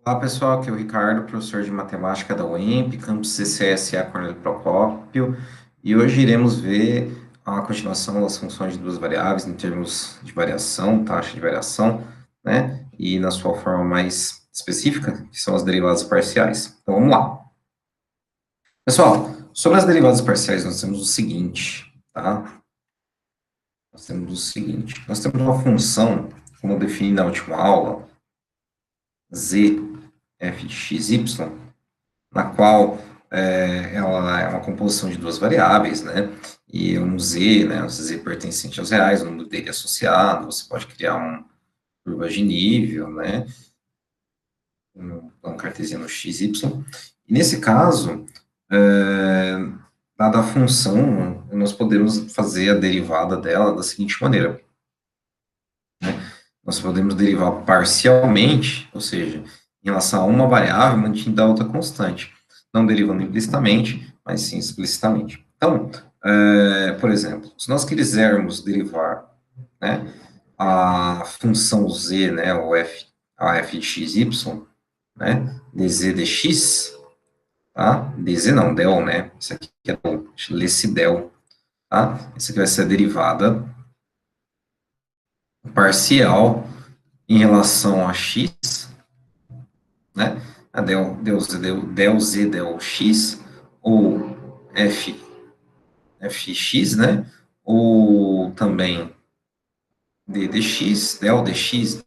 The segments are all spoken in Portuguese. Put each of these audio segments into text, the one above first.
Olá pessoal, aqui é o Ricardo, professor de matemática da UEMP, campus CCSA Cornélio Procópio, e hoje iremos ver a continuação das funções de duas variáveis em termos de variação, taxa de variação, né, e na sua forma mais específica, que são as derivadas parciais. Então vamos lá. Pessoal, sobre as derivadas parciais nós temos o seguinte, tá? Nós temos uma função, como defini na última aula, z f de x, y, na qual ela é uma composição de duas variáveis, né? E um z, né? Um z pertencente aos reais, o número dele associado, você pode criar uma curva de nível, né? Um plano cartesiano x, y. E nesse caso, dada a função, nós podemos fazer a derivada dela da seguinte maneira, né? Nós podemos derivar parcialmente, ou seja, em relação a uma variável mantida a outra constante, não derivando implicitamente, mas sim explicitamente. Então, por exemplo, se nós quisermos derivar, né, a função z, né, a f de x, y, né, dz dx, tá? Dz não, del, né? Isso aqui é del, lê-se del, tá? Isso aqui vai ser a derivada parcial em relação a x, né? A del z del x, ou fx, né? Ou também del dx, del x,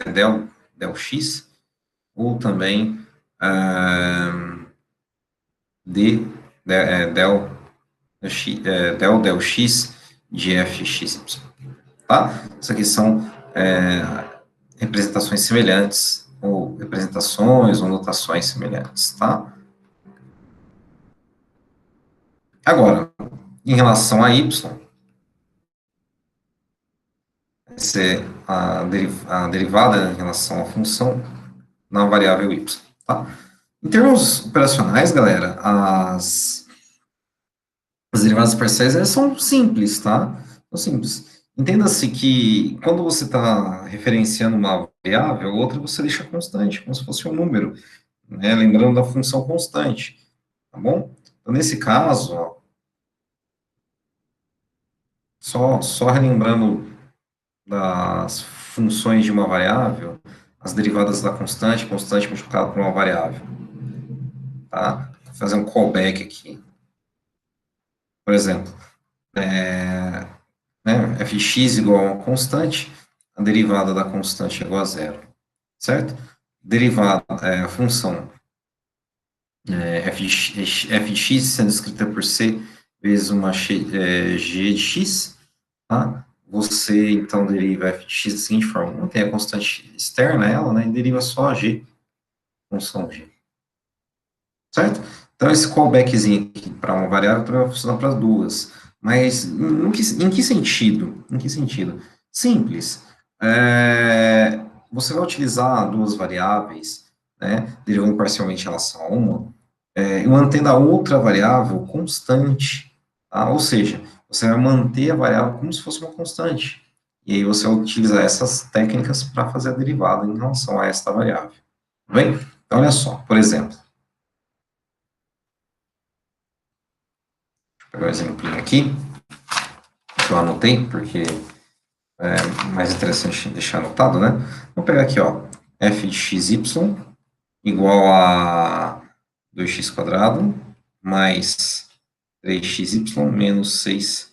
ou também del, del x de fxy, tá? Isso aqui são representações semelhantes, ou representações ou notações semelhantes, tá? Agora, em relação a y, ser a derivada em relação à função na variável y, tá? Em termos operacionais, galera, as derivadas parciais elas são simples, tá? São simples. Entenda-se que quando você está referenciando uma variável, outra você deixa constante, como se fosse um número, né? Lembrando da função constante, tá bom? Então, nesse caso, ó, só relembrando das funções de uma variável, as derivadas da constante, constante multiplicada por uma variável, tá? Vou fazer um callback aqui. Por exemplo, né, fx igual a uma constante, a derivada da constante é igual a zero, certo? Derivada, a função fx sendo escrita por c vezes uma g de x, tá? Você, então, deriva f de x da seguinte forma, não tem a constante externa ela, né, e deriva só a g, função g, certo? Então, esse callbackzinho aqui para uma variável vai funcionar para duas, mas em que sentido? Em que sentido? Simples. Você vai utilizar duas variáveis, né, derivando parcialmente em relação a uma, e mantendo a outra variável constante, tá? Ou seja, você vai manter a variável como se fosse uma constante. E aí você vai utilizar essas técnicas para fazer a derivada em relação a esta variável. Tá bem? Então, olha só, por exemplo, vou pegar um exemplo aqui, que eu anotei, porque é mais interessante deixar anotado, né? Vou pegar aqui, ó, f de xy igual a 2x quadrado mais 3xy menos 6y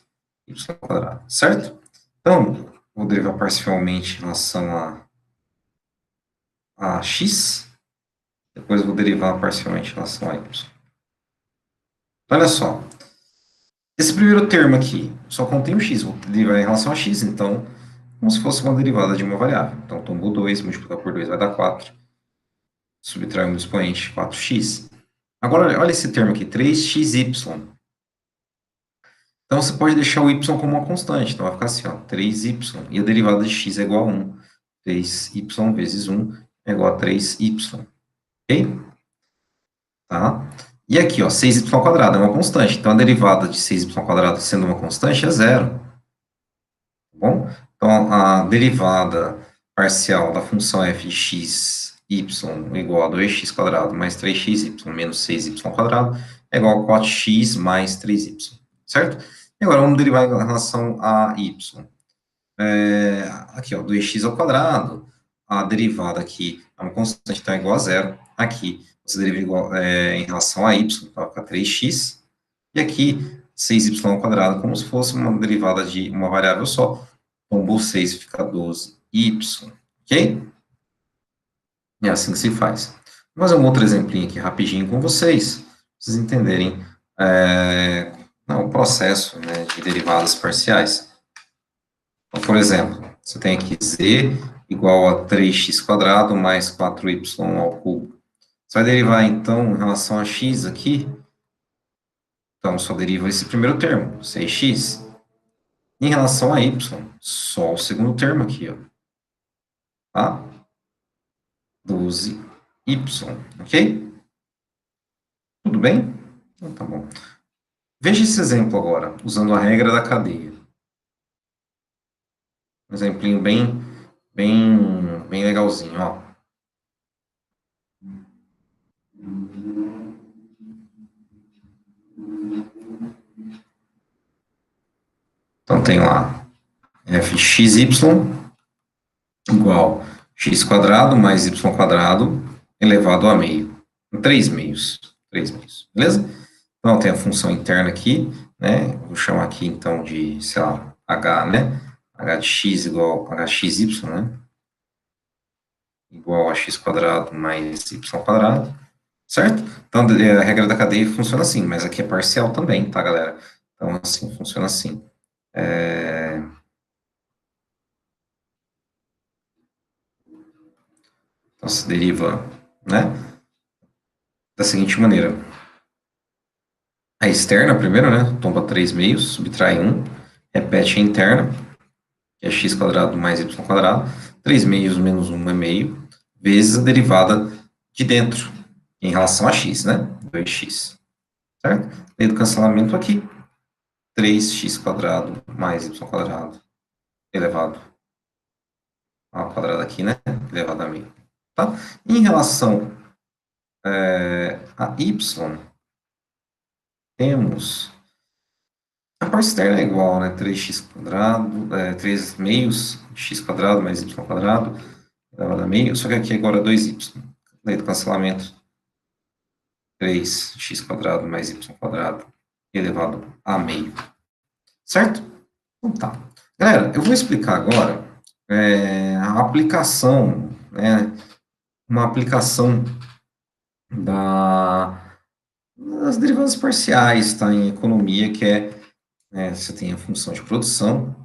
quadrado, certo? Então, vou derivar parcialmente em relação a x, depois vou derivar parcialmente em relação a y. Então, olha só, esse primeiro termo aqui só contém o x, vou derivar em relação a x, então, como se fosse uma derivada de uma variável. Então, tombou 2, multiplicar por 2 vai dar 4, subtrai um expoente, 4x. Agora, olha esse termo aqui, 3xy. Então, você pode deixar o y como uma constante. Então, vai ficar assim, ó, 3y. E a derivada de x é igual a 1. 3y vezes 1 é igual a 3y. Ok? Tá? E aqui, ó, 6y quadrado é uma constante. Então, a derivada de 6y quadrado sendo uma constante é zero. Tá bom? Então, a derivada parcial da função f de x, y igual a 2x² mais 3xy menos 6y² é igual a 4x mais 3y, certo? E agora vamos derivar em relação a y. Aqui, ó, 2x², a derivada aqui é uma constante, então é igual a zero. Aqui, você deriva igual, em relação a y, vai ficar 3x. E aqui, 6y², como se fosse uma derivada de uma variável só. Tombou 6, fica 12y, ok? É assim que se faz. Vou fazer um outro exemplinho aqui rapidinho com vocês, para vocês entenderem o processo, né, de derivadas parciais. Então, por exemplo, você tem aqui z igual a 3x² mais 4y ao cubo. Você vai derivar, então, em relação a x aqui, então só deriva esse primeiro termo, 6x. Em relação a y, só o segundo termo aqui, ó, tá? 12y, ok? Tudo bem? Então, tá bom. Veja esse exemplo agora, usando a regra da cadeia. Um exemplinho bem legalzinho, ó. Então, tem lá fxy igual x² mais y² elevado a meio. 3 meios. 3 meios, beleza? Então, tem a função interna aqui, né? Vou chamar aqui, então, de, sei lá, h, né? h de x igual a hxy, né? Igual a x² mais y², certo? Então, a regra da cadeia funciona assim, mas aqui é parcial também, tá, galera? Então, assim, funciona assim. Então, se deriva, né, da seguinte maneira. A externa primeiro, né, tomba 3 meios, subtrai 1, repete a interna, que é x² mais y², 3 meios menos 1 é meio, vezes a derivada de dentro, em relação a x, né, 2x, certo? Lei do cancelamento aqui, 3x² mais y² elevado ao quadrado aqui, né, elevado a meio, tá? Em relação a y, temos a parte externa é igual, né? 3x², 3 meios, x² mais y² elevado a meio, só que aqui agora é 2y. Lei do cancelamento, 3x² mais y² elevado a meio. Certo? Então tá. Galera, eu vou explicar agora a aplicação, né? Uma aplicação das derivadas parciais, tá? Em economia, que você tem a função de produção,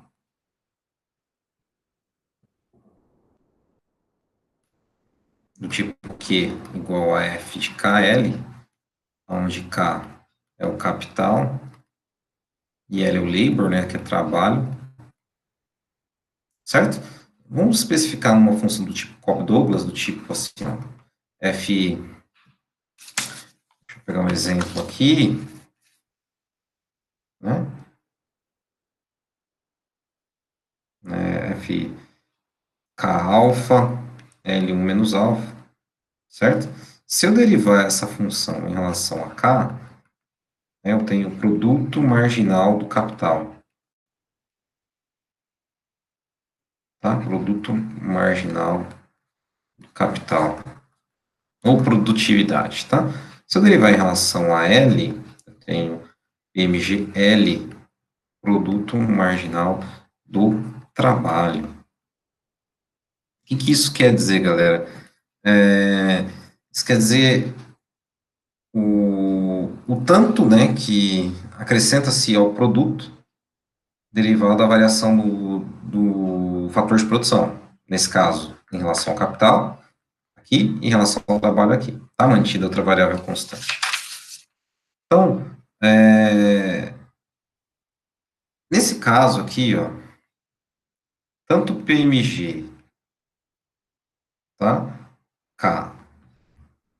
do tipo Q igual a F de KL, onde K é o capital e L é o labor, né, que é trabalho, certo? Vamos especificar numa função do tipo Cobb-Douglas, do tipo assim, ó, F, deixa eu pegar um exemplo aqui, né, F K alfa, L1 menos alfa, certo? Se eu derivar essa função em relação a K, eu tenho o produto marginal do capital, tá? Produto marginal do capital, ou produtividade, tá? Se eu derivar em relação a L, eu tenho MGL, produto marginal do trabalho. O que isso quer dizer, galera? Isso quer dizer o tanto, né, que acrescenta-se ao produto derivado da variação do fator de produção. Nesse caso, em relação ao capital, aqui, em relação ao trabalho aqui. Está mantida outra variável constante. Então, nesse caso aqui, ó, tanto PMG, tá, K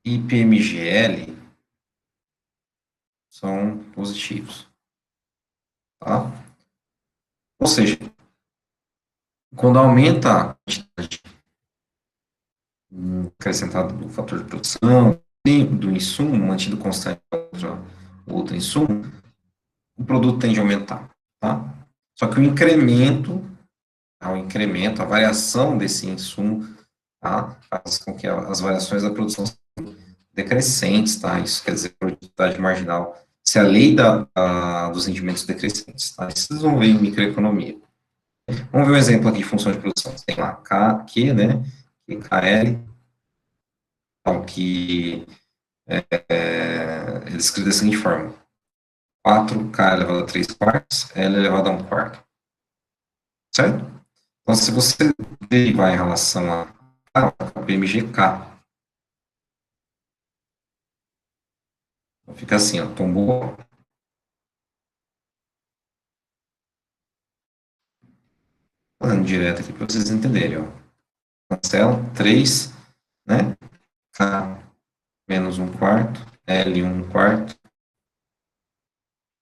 e PMGL são positivos, tá? Ou seja, quando aumenta a quantidade acrescentado do fator de produção, do insumo, mantido constante outro insumo, o produto tende a aumentar, tá? Só que o incremento, a variação desse insumo, tá? Faz com que as variações da produção sejam decrescentes, tá? Isso quer dizer produtividade marginal. Se a lei dos rendimentos decrescentes, tá? Isso vocês vão ver em microeconomia. Vamos ver um exemplo aqui de função de produção. Você tem lá Q, né? KL, então, que é descrito da seguinte forma: 4K elevado a 3 quartos, L elevado a 1 quarto. Certo? Então, se você derivar em relação a PMGK, fica assim, ó, tombou. Falando direto aqui para vocês entenderem, ó. Cancela 3, né? K menos 1 quarto, L 1 quarto,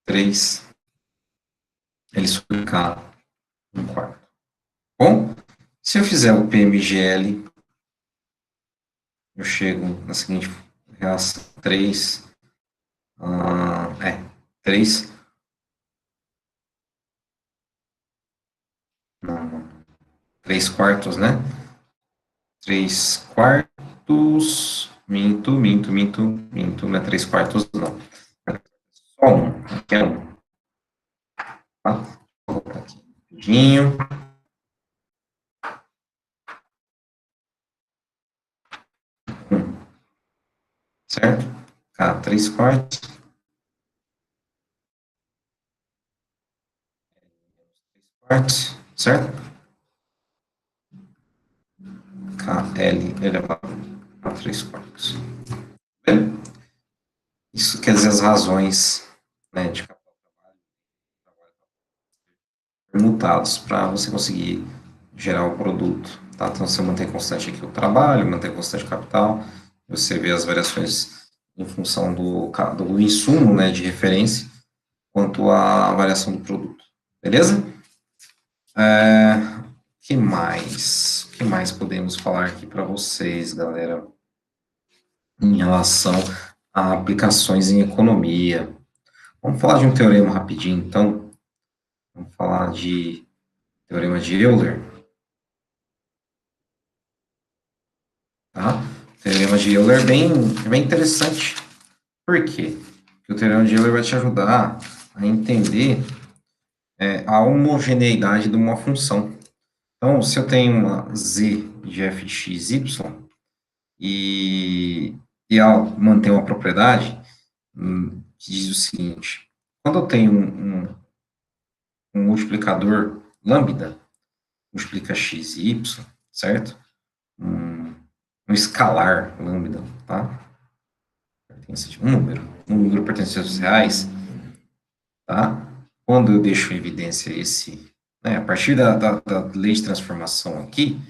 3, L sobre K 1 quarto. Bom, se eu fizer o PMGL, eu chego na seguinte reação: 3, 3, não, 3 quartos, né? 3 quartos, minto, não é 3 quartos, não. Só um, aqui é um, tá? Vou colocar aqui rapidinho. Certo? K, 3 quartos, certo? KL elevado a 3 quartos. Bem, isso quer dizer as razões, né, de permutados para você conseguir gerar o produto. Tá? Então, você mantém constante aqui o trabalho, mantém constante o capital, você vê as variações em função do insumo, né, de referência, quanto à variação do produto. Beleza? Que mais? O que mais podemos falar aqui para vocês, galera, em relação a aplicações em economia? Vamos falar de um teorema rapidinho, então. Vamos falar de teorema de Euler. Tá? O teorema de Euler é bem interessante. Por quê? Porque o teorema de Euler vai te ajudar a entender a homogeneidade de uma função. Então, se eu tenho uma z de f de x, y, e ela mantém uma propriedade que diz o seguinte: quando eu tenho um multiplicador lambda, multiplica x e y, certo? Um escalar lambda, tá? Pertence de um número pertencente aos reais, tá? Quando eu deixo em evidência né, a partir da lei de transformação aqui,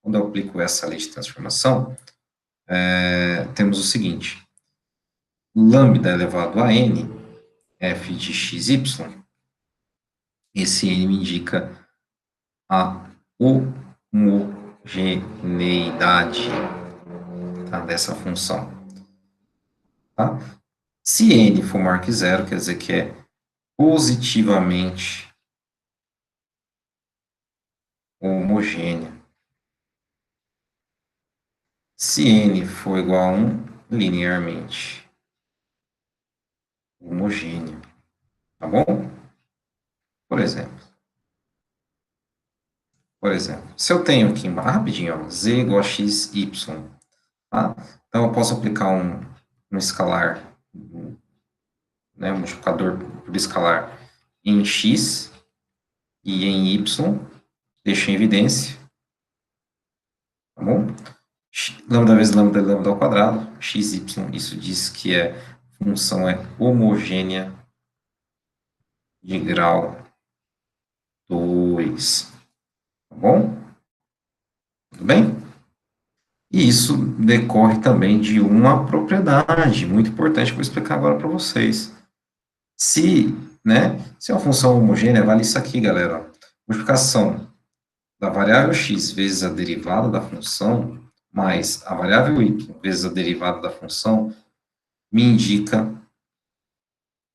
quando eu aplico essa lei de transformação, temos o seguinte: lambda elevado a n, f de x, y, esse n me indica a homogeneidade, tá, dessa função. Tá? Se n for maior que zero, quer dizer que é positivamente homogênea. Se n for igual a 1, linearmente homogênea. Tá bom? Por exemplo, se eu tenho aqui rapidinho, ó, z igual a x, y, tá? Então, eu posso aplicar um escalar, né, um multiplicador por escalar em x e em y, deixo em evidência, tá bom? Lambda vezes lambda, lambda ao quadrado, x, y, isso diz que a função é homogênea de grau 2, tá bom? Tudo bem? E isso decorre também de uma propriedade muito importante que eu vou explicar agora para vocês. Se é uma função homogênea, vale isso aqui, galera. Multiplicação da variável x vezes a derivada da função mais a variável y vezes a derivada da função me indica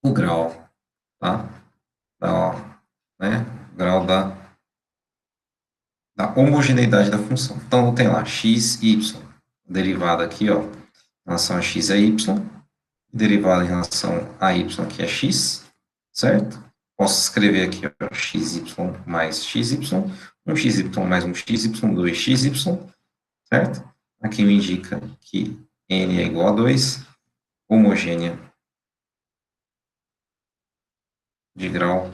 o grau, tá? Né? O grau da homogeneidade da função. Então, tem lá x, y, derivada aqui, ó, em relação a x é y, derivada em relação a y que é x, certo? Posso escrever aqui, ó, xy mais xy, 1xy mais 1xy, 2xy, certo? Aqui me indica que n é igual a 2, homogênea de grau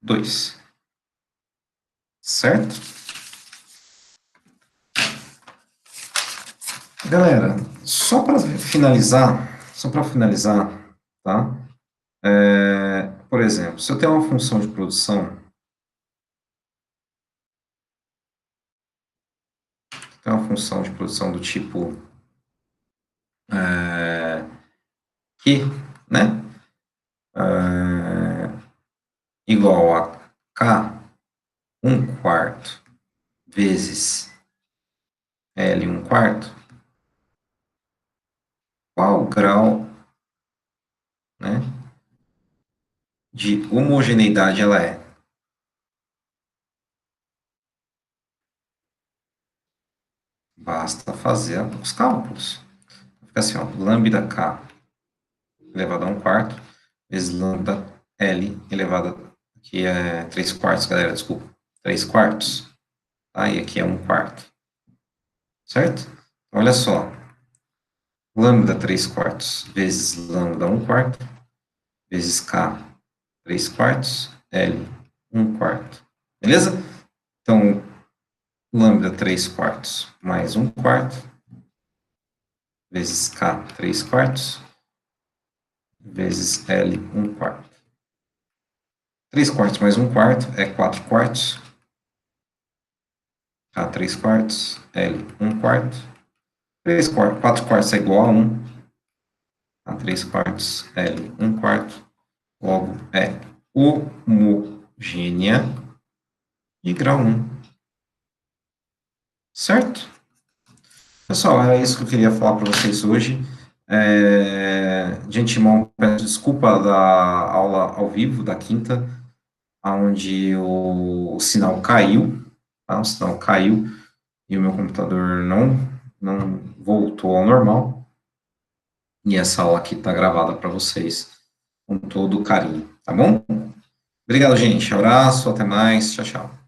2, certo? Galera, só para finalizar, tá? Por exemplo, se eu tenho uma função de produção, do tipo Q, né? Igual a K 1/4 vezes L 1/4, qual o grau, né, de homogeneidade ela é? Basta fazer os cálculos. Fica assim, ó, lambda K elevado a 1/4 vezes lambda L elevado, que é 3/4, galera, desculpa, 3/4, tá? E aqui é 1/4, certo? Olha só, lambda 3/4 vezes lambda 1/4 vezes K 3/4, L 1/4, beleza? Então, lambda 3/4 mais 1/4 vezes K 3/4 vezes L 1/4. 3/4 mais 1/4 é 4/4. K 3/4, L 1/4. 4/4 é igual a 1. K 3/4, L 1/4. Logo, é homogênea de grau 1. Certo? Pessoal, é isso que eu queria falar para vocês hoje. De antemão, peço desculpa da aula ao vivo, da quinta, onde o sinal caiu, tá? O sinal caiu e o meu computador não voltou ao normal. E essa aula aqui está gravada para vocês com todo o carinho, tá bom? Obrigado, gente. Abraço, até mais. Tchau, tchau.